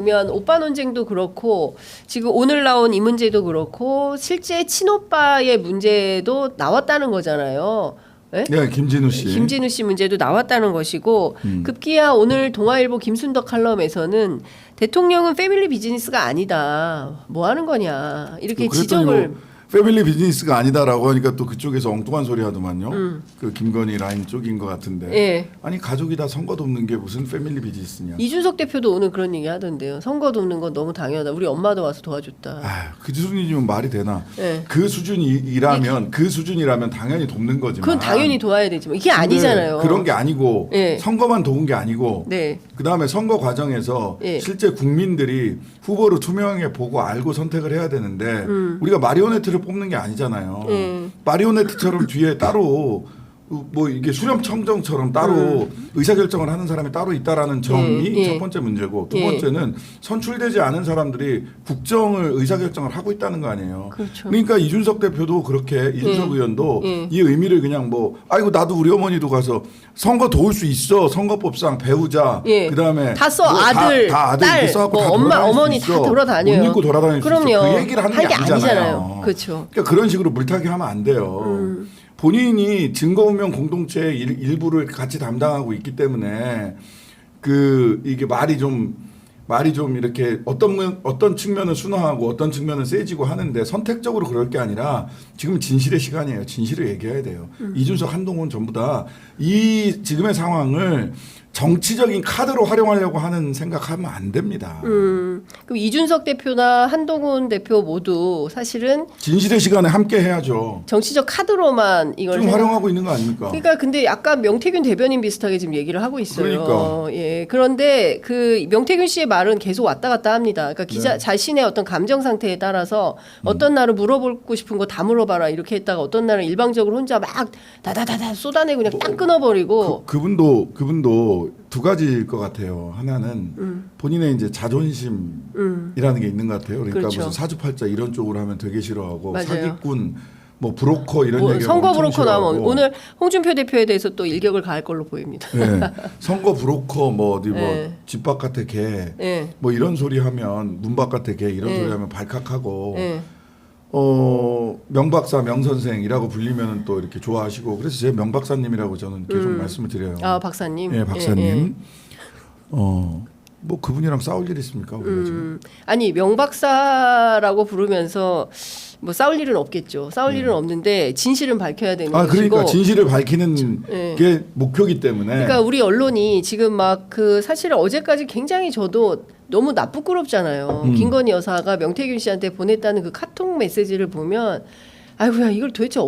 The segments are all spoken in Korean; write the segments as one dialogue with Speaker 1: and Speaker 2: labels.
Speaker 1: 보면 오빠 논쟁도 그렇고 지금 오늘 나온 이 문제도 그렇고 실제 친오빠의 문제도 나왔다는 거잖아요. 네?
Speaker 2: 네, 김진우 씨.
Speaker 1: 김진우 씨 문제도 나왔다는 것이고 급기야 오늘 동아일보 김순덕 칼럼에서는 대통령은 패밀리 비즈니스가 아니다. 뭐 하는 거냐 이렇게 지적을.
Speaker 2: 뭐 패밀리 비즈니스가 아니다라고 하니까 또 그쪽에서 엉뚱한 소리 하더만요. 그 김건희 라인 쪽인 것 같은데.
Speaker 1: 예.
Speaker 2: 아니 가족이 다 선거 돕는 게 무슨 패밀리 비즈니스냐.
Speaker 1: 이준석 대표도 오늘 그런 얘기 하던데요. 선거 돕는 건 너무 당연하다. 우리 엄마도 와서 도와줬다.
Speaker 2: 아, 그 수준이면 말이 되나?
Speaker 1: 예.
Speaker 2: 그 수준이라면 당연히 돕는 거지만.
Speaker 1: 그건 당연히 도와야 되지만 이게 아니잖아요.
Speaker 2: 그런 게 아니고
Speaker 1: 예.
Speaker 2: 선거만 도운 게 아니고.
Speaker 1: 네.
Speaker 2: 그다음에 선거 과정에서
Speaker 1: 예.
Speaker 2: 실제 국민들이 후보를 투명하게 보고 알고 선택을 해야 되는데 우리가 마리오네트를 뽑는 게 아니잖아요. 마리오네트처럼 뒤에 따로 뭐 이게 수렴청정처럼 따로 의사결정을 하는 사람이 따로 있다라는 점이 첫 번째 문제고 두 번째는 선출되지 않은 사람들이 국정을 의사결정을 하고 있다는 거 아니에요.
Speaker 1: 그렇죠.
Speaker 2: 그러니까 이준석 대표도 그렇게 이준석 의원도 이 의미를 그냥 뭐 아이고 나도 우리 어머니도 가서 선거 도울 수 있어 선거법상 배우자 그다음에
Speaker 1: 다 써
Speaker 2: 뭐
Speaker 1: 아들,
Speaker 2: 딸, 써갖고
Speaker 1: 뭐
Speaker 2: 다
Speaker 1: 엄마,
Speaker 2: 돌아다닐 수
Speaker 1: 어머니
Speaker 2: 있어.
Speaker 1: 다 돌아다녀요.
Speaker 2: 옷 입고 돌아다닐 수 있어.
Speaker 1: 그럼요.
Speaker 2: 그 얘기를 하는 게 아니잖아요.
Speaker 1: 그렇죠.
Speaker 2: 그러니까 그런 식으로 물타기 하면 안 돼요. 본인이 증거운명 공동체 일부를 같이 담당하고 있기 때문에 이게 말이 좀 이렇게 어떤 측면은 순화하고 어떤 측면은 세지고 하는데 선택적으로 그럴 게 아니라 지금 진실의 시간이에요. 진실을 얘기해야 돼요. 이준석, 한동훈 전부 다 이 지금의 상황을 정치적인 카드로 활용하려고 하는 생각하면 안 됩니다.
Speaker 1: 그럼 이준석 대표나 한동훈 대표 모두 사실은
Speaker 2: 진실의 시간에 함께 해야죠.
Speaker 1: 정치적 카드로만 이걸
Speaker 2: 지금 활용하고 있는 거 아닙니까?
Speaker 1: 그러니까 근데 약간 명태균 대변인 비슷하게 지금 얘기를 하고 있어요.
Speaker 2: 그러니까.
Speaker 1: 예. 그런데 그 명태균 씨의 말은 계속 왔다 갔다 합니다. 그러니까 기자 자신의 어떤 감정 상태에 따라서 어떤 날은 물어보고 싶은 거 다 물어봐라 이렇게 했다가 어떤 날은 일방적으로 혼자 막 다다다다 쏟아내고 그냥 딱 끊어버리고.
Speaker 2: 그분도 두 가지일 것 같아요. 하나는 본인의 이제 자존심이라는 게 있는 것 같아요. 그러니까
Speaker 1: 그렇죠.
Speaker 2: 무슨 사주팔자 이런 쪽으로 하면 되게 싫어하고
Speaker 1: 맞아요.
Speaker 2: 사기꾼, 뭐 브로커 이런 얘기
Speaker 1: 선거 브로커 나오면 오늘 홍준표 대표에 대해서 또 일격을 가할 걸로 보입니다.
Speaker 2: 네. 선거 브로커 뭐 어디 뭐
Speaker 1: 네.
Speaker 2: 집 바깥에 개,
Speaker 1: 네.
Speaker 2: 뭐 이런 소리 하면 문 바깥에 개 이런 소리 하면 발칵하고.
Speaker 1: 네.
Speaker 2: 명박사 명선생이라고 불리면 또 이렇게 좋아하시고 그래서 제 명박사님이라고 저는 계속 말씀을 드려요.
Speaker 1: 아 박사님.
Speaker 2: 예, 박사님. 뭐 그분이랑 싸울 일 있습니까? 우리가 지금.
Speaker 1: 아니 명박사라고 부르면서 뭐 싸울 일은 없겠죠. 싸울 일은 없는데 진실은 밝혀야 되는 것이고.
Speaker 2: 그러니까 진실을 밝히는 게 목표이기 때문에.
Speaker 1: 그러니까 우리 언론이 지금 막 사실은 어제까지 굉장히 저도 너무 부끄럽잖아요. 김건희 여사가 명태균 씨한테 보냈다는 그 카톡 메시지를 보면 아이고야 이걸 도대체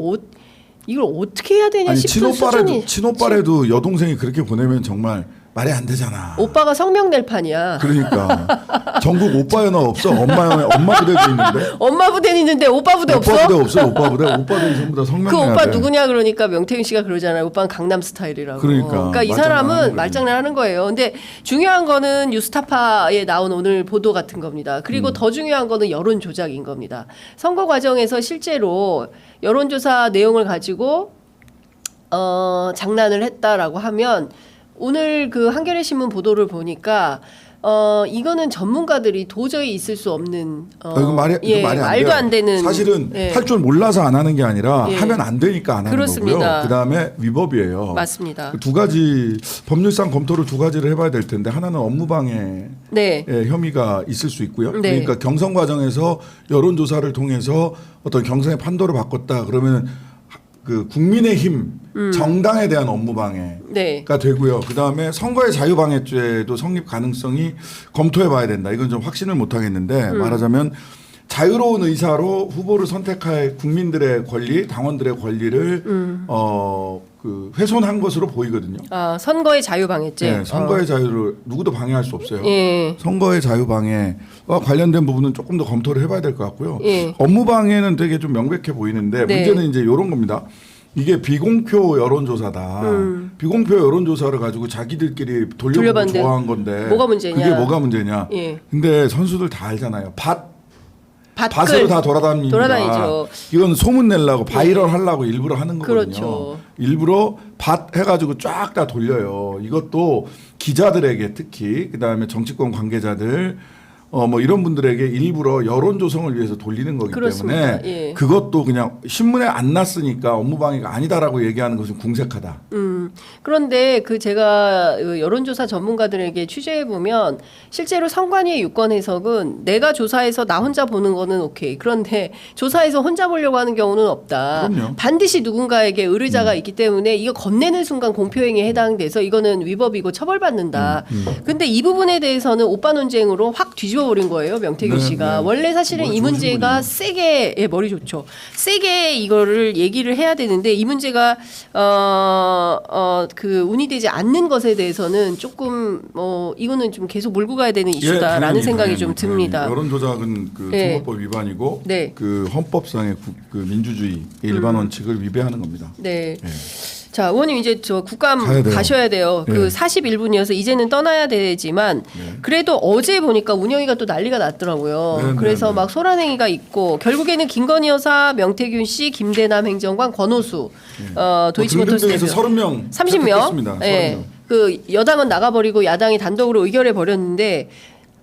Speaker 1: 이걸 어떻게 해야 되냐 싶은 수준이.
Speaker 2: 친오빠래도 여동생이 그렇게 보내면 정말 말이 안 되잖아.
Speaker 1: 오빠가 성명 낼 판이야.
Speaker 2: 그러니까 전국 오빠 연합 없어. 엄마 부대도 있는데.
Speaker 1: 엄마 부대는 있는데 오빠 부대 없어?
Speaker 2: 오빠 부대 없어. 오빠 부대 전부 다 성명
Speaker 1: 그
Speaker 2: 내야
Speaker 1: 오빠
Speaker 2: 돼.
Speaker 1: 누구냐 그러니까 명태균 씨가 그러잖아요. 오빠는 강남 스타일이라고.
Speaker 2: 그러니까
Speaker 1: 이 사람은 말장난 하는 거예요. 근데 중요한 거는 뉴스타파에 나온 오늘 보도 같은 겁니다. 그리고 더 중요한 거는 여론 조작인 겁니다. 선거 과정에서 실제로 여론조사 내용을 가지고 장난을 했다라고 하면 오늘 그 한겨레 신문 보도를 보니까 이거는 전문가들이 도저히 있을 수 없는
Speaker 2: 이거 말이 안
Speaker 1: 말도
Speaker 2: 돼요.
Speaker 1: 안 되는
Speaker 2: 사실은 할 줄 몰라서 안 하는 게 아니라 하면 안 되니까 안 하는
Speaker 1: 그렇습니다.
Speaker 2: 거고요. 그다음에 위법이에요.
Speaker 1: 맞습니다.
Speaker 2: 두 가지 법률상 검토를 두 가지를 해봐야 될 텐데 하나는 업무방해 혐의가 있을 수 있고요. 그러니까 경선 과정에서 여론조사를 통해서 어떤 경선의 판도를 바꿨다 그러면 그 국민의힘 정당에 대한 업무방해가 되고요. 그다음에 선거의 자유방해죄도 성립 가능성이 검토해봐야 된다. 이건 좀 확신을 못하겠는데 말하자면 자유로운 의사로 후보를 선택할 국민들의 권리, 당원들의 권리를 훼손한 것으로 보이거든요.
Speaker 1: 아, 선거의 자유방해죄.
Speaker 2: 네, 선거의 자유를 누구도 방해할 수 없어요. 선거의 자유방해와 관련된 부분은 조금 더 검토를 해봐야 될 것 같고요. 업무방해는 되게 좀 명백해 보이는데 문제는 이제 이런 겁니다. 이게 비공표 여론조사다. 비공표 여론조사를 가지고 자기들끼리 돌려보고 좋아한 건데
Speaker 1: 뭐가 문제냐?
Speaker 2: 그게 뭐가 문제냐? 근데 선수들 다 알잖아요. 밭으로 다 돌아다닙니다.
Speaker 1: 돌아다니죠.
Speaker 2: 이건 소문 내려고 바이럴 하려고 일부러 하는 거거든요.
Speaker 1: 그렇죠.
Speaker 2: 일부러 밭 해가지고 쫙 다 돌려요. 이것도 기자들에게 특히 그다음에 정치권 관계자들 뭐 이런 분들에게 일부러 여론 조성을 위해서 돌리는 거기
Speaker 1: 그렇습니다.
Speaker 2: 때문에
Speaker 1: 예.
Speaker 2: 그것도 그냥 신문에 안 났으니까 업무방해가 아니다라고 얘기하는 것은 궁색하다.
Speaker 1: 그런데 그 제가 여론조사 전문가들에게 취재해 보면 실제로 선관위의 유권 해석은 내가 조사해서 나 혼자 보는 거는 오케이. 그런데 조사해서 혼자 보려고 하는 경우는 없다.
Speaker 2: 그럼요.
Speaker 1: 반드시 누군가에게 의뢰자가 있기 때문에 이거 건네는 순간 공표행위에 해당돼서 이거는 위법이고 처벌받는다. 근데 이 부분에 대해서는 오빠 논쟁으로 확 뒤집어 버린 거예요. 명태균
Speaker 2: 네,
Speaker 1: 씨가.
Speaker 2: 네.
Speaker 1: 원래 사실은 이
Speaker 2: 좋으신
Speaker 1: 문제가
Speaker 2: 분이네요.
Speaker 1: 세게 머리 좋죠. 세게 이거를 얘기를 해야 되는데 이 문제가 그 운이되지 않는 것에 대해서는 조금 이거는 좀 계속 몰고 가야 되는 이슈다라는
Speaker 2: 당연히,
Speaker 1: 생각이 좀
Speaker 2: 당연히.
Speaker 1: 듭니다.
Speaker 2: 여론 조작은 그
Speaker 1: 네.
Speaker 2: 선거법 위반이고
Speaker 1: 네.
Speaker 2: 그 헌법상의 그 민주주의 일반 원칙을 위배하는 겁니다.
Speaker 1: 네.
Speaker 2: 네.
Speaker 1: 자, 의원님 이제 저 국감
Speaker 2: 가야 돼요.
Speaker 1: 가셔야 돼요. 그
Speaker 2: 네.
Speaker 1: 41분이어서 이제는 떠나야 되지만 그래도 어제 보니까 운영위가 또 난리가 났더라고요.
Speaker 2: 네,
Speaker 1: 그래서
Speaker 2: 네, 네.
Speaker 1: 막 소란행위가 있고 결국에는 김건희 여사, 명태균 씨, 김대남 행정관, 권오수, 도이치모터스 대표
Speaker 2: 등등등에서 30명
Speaker 1: 30명. 예. 그 여당은 나가버리고 야당이 단독으로 의결해 버렸는데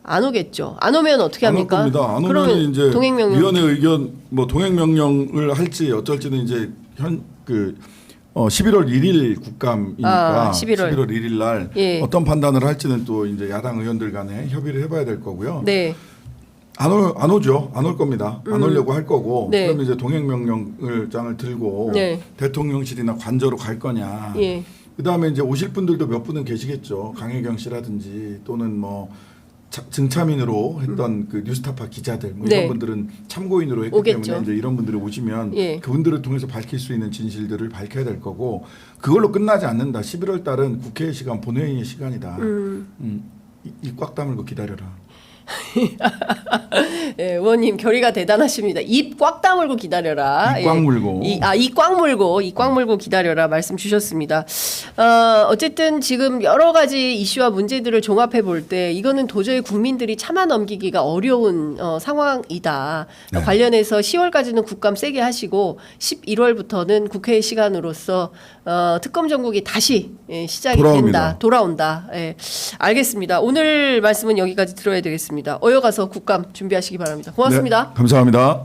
Speaker 1: 안 오겠죠. 안 오면 어떻게
Speaker 2: 안 올
Speaker 1: 합니까?
Speaker 2: 겁니다. 안
Speaker 1: 그러면
Speaker 2: 오면 이제
Speaker 1: 동행명령
Speaker 2: 위원회 의견 뭐 동행명령을 할지 어쩔지는 이제 11월 1일 국감이니까
Speaker 1: 11월
Speaker 2: 1일 날
Speaker 1: 예.
Speaker 2: 어떤 판단을 할지는 또 이제 야당 의원들 간에 협의를 해봐야 될 거고요.
Speaker 1: 네.
Speaker 2: 안 오죠. 안 올 겁니다. 안 오려고 할 거고.
Speaker 1: 네.
Speaker 2: 그러면 이제 동행명령을 장을 들고
Speaker 1: 네.
Speaker 2: 대통령실이나 관저로 갈 거냐.
Speaker 1: 예.
Speaker 2: 그다음에 이제 오실 분들도 몇 분은 계시겠죠. 강혜경 씨라든지 또는 뭐 증차민으로 했던 그 뉴스타파 기자들 뭐
Speaker 1: 네.
Speaker 2: 이런 분들은 참고인으로 했기
Speaker 1: 오겠죠.
Speaker 2: 때문에 이제 이런 분들이 오시면
Speaker 1: 예.
Speaker 2: 그분들을 통해서 밝힐 수 있는 진실들을 밝혀야 될 거고 그걸로 끝나지 않는다. 11월 달은 국회의 시간, 본회의의 시간이다. 이 꽉 다물고 기다려라.
Speaker 1: 예, 의원님 결의가 대단하십니다. 입 꽉 다물고 기다려라.
Speaker 2: 입 꽉 물고.
Speaker 1: 입 꽉 물고 기다려라 말씀 주셨습니다. 어쨌든 지금 여러 가지 이슈와 문제들을 종합해 볼 때 이거는 도저히 국민들이 참아 넘기기가 어려운 상황이다.
Speaker 2: 네.
Speaker 1: 관련해서 10월까지는 국감 세게 하시고 11월부터는 국회의 시간으로서 특검 정국이 다시 시작이
Speaker 2: 돌아옵니다.
Speaker 1: 돌아온다. 예, 알겠습니다. 오늘 말씀은 여기까지 들어야 되겠습니다. 어여가서 국감 준비하시기 바랍니다. 고맙습니다.
Speaker 2: 네, 감사합니다.